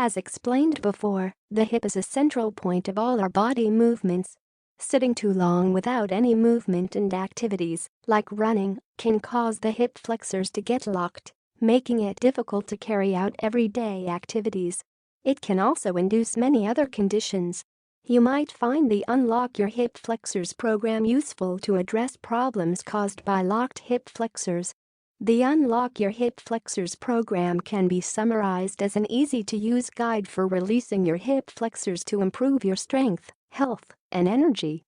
As explained before, the hip is a central point of all our body movements. Sitting too long without any movement and activities, like running, can cause the hip flexors to get locked, making it difficult to carry out everyday activities. It can also induce many other conditions. You might find the Unlock Your Hip Flexors program useful to address problems caused by locked hip flexors. The Unlock Your Hip Flexors program can be summarized as an easy-to-use guide for releasing your hip flexors to improve your strength, health, and energy.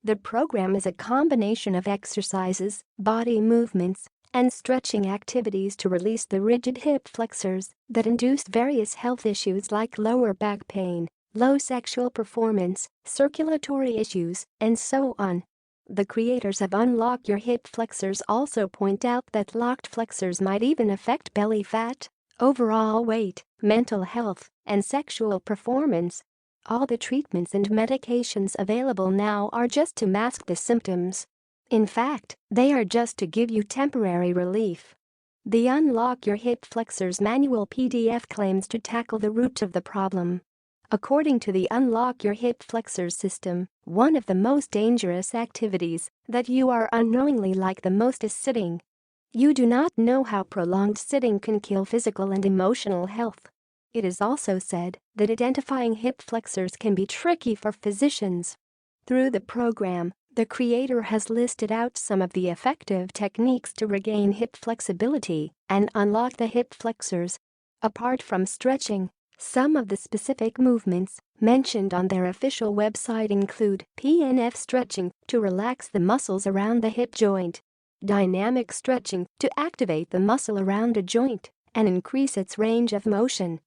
The program is a combination of exercises, body movements, and stretching activities to release the rigid hip flexors that induce various health issues like lower back pain, low sexual performance, circulatory issues, and so on. The creators of Unlock Your Hip Flexors also point out that locked flexors might even affect belly fat, overall weight, mental health, and sexual performance. All the treatments and medications available now are just to mask the symptoms. In fact, they are just to give you temporary relief. The Unlock Your Hip Flexors manual PDF claims to tackle the root of the problem. According to the Unlock Your Hip Flexors system, one of the most dangerous activities that you are unknowingly like the most is sitting. You do not know how prolonged sitting can kill physical and emotional health. It is also said that identifying hip flexors can be tricky for physicians. Through the program, the creator has listed out some of the effective techniques to regain hip flexibility and unlock the hip flexors. Apart from stretching, some of the specific movements mentioned on their official website include PNF stretching to relax the muscles around the hip joint, dynamic stretching to activate the muscle around a joint and increase its range of motion.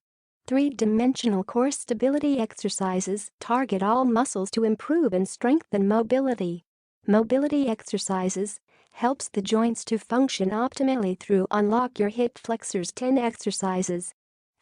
Three-dimensional core stability exercises target all muscles to improve and strengthen mobility. Mobility exercises helps the joints to function optimally through Unlock Your Hip Flexors 10 exercises.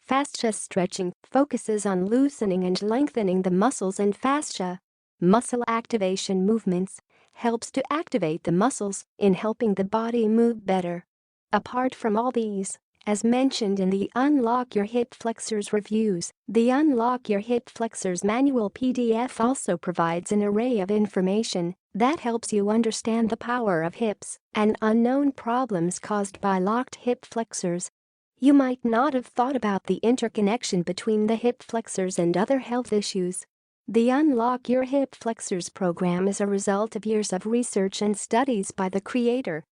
Fascia stretching focuses on loosening and lengthening the muscles and fascia. Muscle activation movements helps to activate the muscles in helping the body move better. Apart from all these, as mentioned in the Unlock Your Hip Flexors reviews, the Unlock Your Hip Flexors manual PDF also provides an array of information that helps you understand the power of hips and unknown problems caused by locked hip flexors. You might not have thought about the interconnection between the hip flexors and other health issues. The Unlock Your Hip Flexors program is a result of years of research and studies by the creator.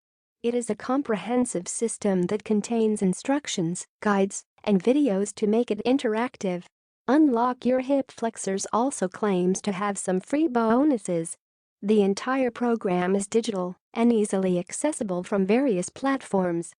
It is a comprehensive system that contains instructions, guides, and videos to make it interactive. Unlock Your Hip Flexors also claims to have some free bonuses. The entire program is digital and easily accessible from various platforms.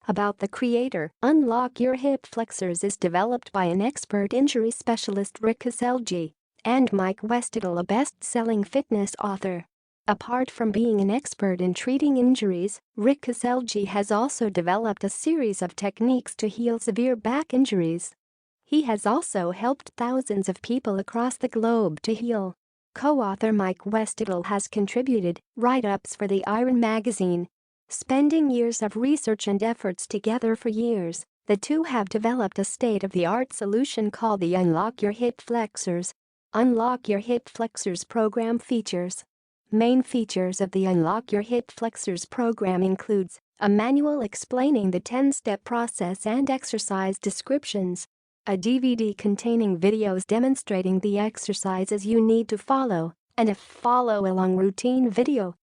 About the creator, Unlock Your Hip Flexors is developed by an expert injury specialist Rick Caselgi and Mike Westidle, a best-selling fitness author. Apart from being an expert in treating injuries, Rick Caselgi has also developed a series of techniques to heal severe back injuries. He has also helped thousands of people across the globe to heal. Co-author Mike Westidle has contributed write-ups for the Iron magazine. Spending years of research and efforts together for years, the two have developed a state-of-the-art solution called the Unlock Your Hip Flexors. Unlock Your Hip Flexors program features. Main features of the Unlock Your Hip Flexors program includes a manual explaining the 10-step process and exercise descriptions, a DVD containing videos demonstrating the exercises you need to follow, and a follow-along routine video.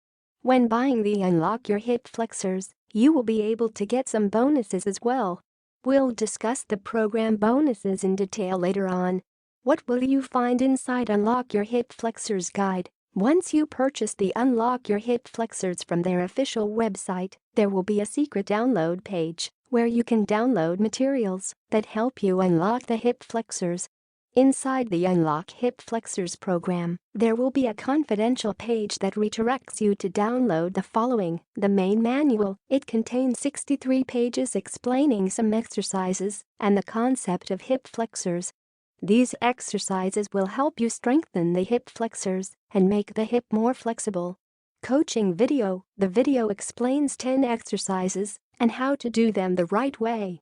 When buying the Unlock Your Hip Flexors, you will be able to get some bonuses as well. We'll discuss the program bonuses in detail later on. What will you find inside Unlock Your Hip Flexors guide? Once you purchase the Unlock Your Hip Flexors from their official website, there will be a secret download page where you can download materials that help you unlock the hip flexors. Inside the Unlock Hip Flexors program, there will be a confidential page that redirects you to download the following: the main manual. It contains 63 pages explaining some exercises and the concept of hip flexors. These exercises will help you strengthen the hip flexors and make the hip more flexible. Coaching video. The video explains 10 exercises and how to do them the right way.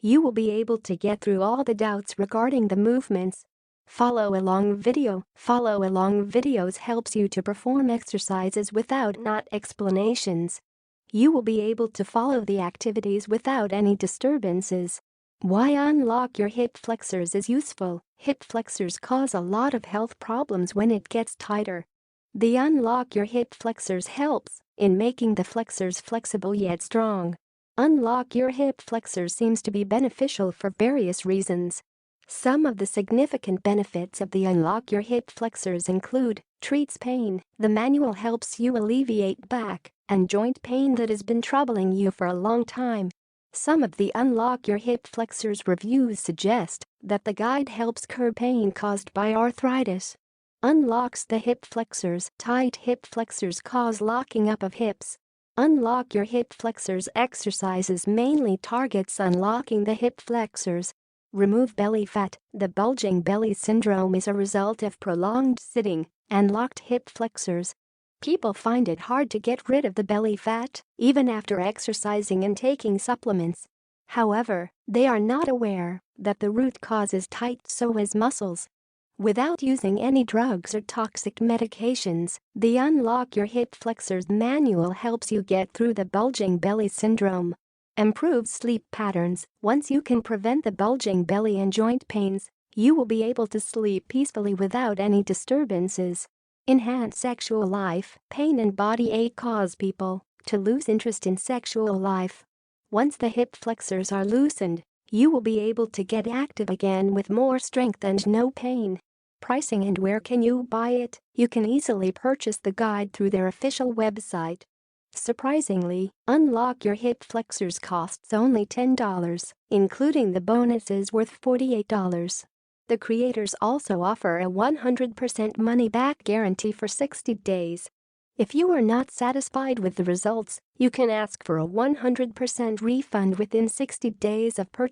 You will be able to get through all the doubts regarding the movements. Follow along videos helps you to perform exercises without not explanations. You will be able to follow the activities without any disturbances. Why Unlock Your Hip Flexors is useful. Hip flexors cause a lot of health problems when it gets tighter. The Unlock Your Hip Flexors helps in making the flexors flexible yet strong. Unlock Your Hip Flexors seems to be beneficial for various reasons. Some of the significant benefits of the Unlock Your Hip Flexors include: treats pain. The manual helps you alleviate back and joint pain that has been troubling you for a long time. Some of the Unlock Your Hip Flexors reviews suggest that the guide helps curb pain caused by arthritis. Unlocks the hip flexors. Tight hip flexors cause locking up of hips. Unlock Your Hip Flexors exercises mainly targets unlocking the hip flexors. Remove belly fat. The bulging belly syndrome is a result of prolonged sitting and locked hip flexors. People find it hard to get rid of the belly fat, even after exercising and taking supplements. However, they are not aware that the root cause is tight psoas muscles. Without using any drugs or toxic medications, the Unlock Your Hip Flexors manual helps you get through the bulging belly syndrome. Improves sleep patterns. Once you can prevent the bulging belly and joint pains, you will be able to sleep peacefully without any disturbances. Enhance sexual life. Pain and body ache cause people to lose interest in sexual life. Once the hip flexors are loosened, you will be able to get active again with more strength and no pain. Pricing and where can you buy it? You can easily purchase the guide through their official website. Surprisingly, Unlock Your Hip Flexors costs only $10, including the bonuses worth $48. The creators also offer a 100% money-back guarantee for 60 days. If you are not satisfied with the results, you can ask for a 100% refund within 60 days of purchase.